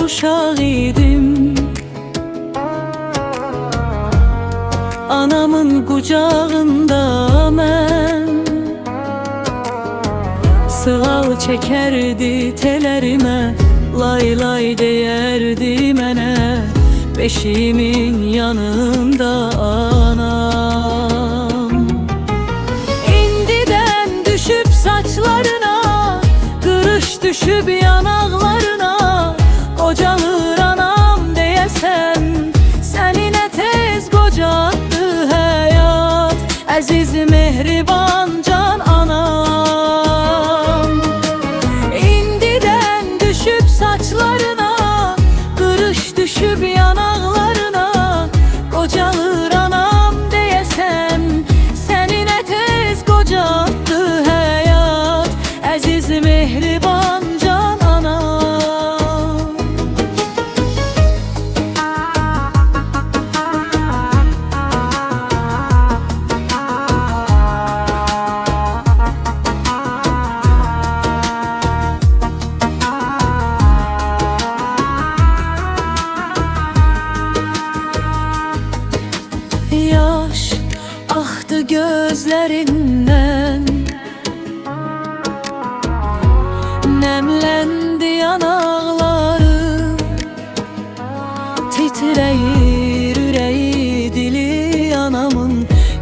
uşaq idim. Anamın qucağında mən sığal çəkərdi telərimə, lay lay deyərdi mənə, beşiğimin yanında anam. İndiden düşüp saçlarına, qırış düşüp yanaqlarına, qocalır anam deyəsən, səni nə tez qocatdı həyat, əziz mehriban can anam. İndiden düşüp saçlarına, qırış düşüp yanaqlarına, qocalır anam deyəsən, səni nə tez qocatdı həyat, əziz mehriban can anam. Yaş axdı gözlərindən, nəmləndi yanaqları, titrəyir ürəyi dili anamın,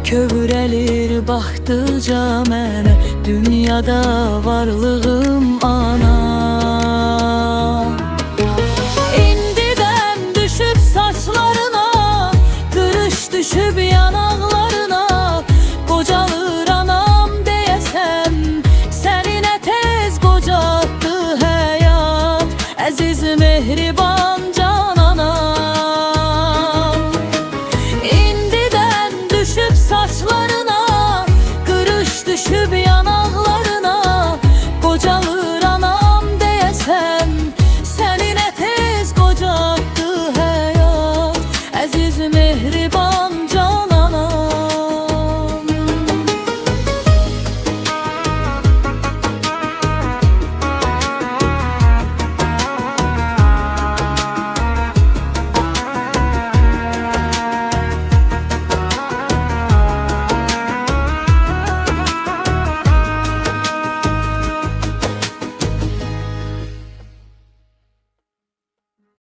kövrəlir baxdıca mənə, dünyada varlığım anam. İndiden düşüp saçlarına, qırış düşüp yanaqlarına, qocalır anam deyəsən, səni nə tez qocatdı həyat, əziz mehriban can anam. İndiden düşüp saçlarına, qırış düşüp yanaqlarına, qocalır anam deyəsən, səni nə tez qocatdı həyat, əziz mehriban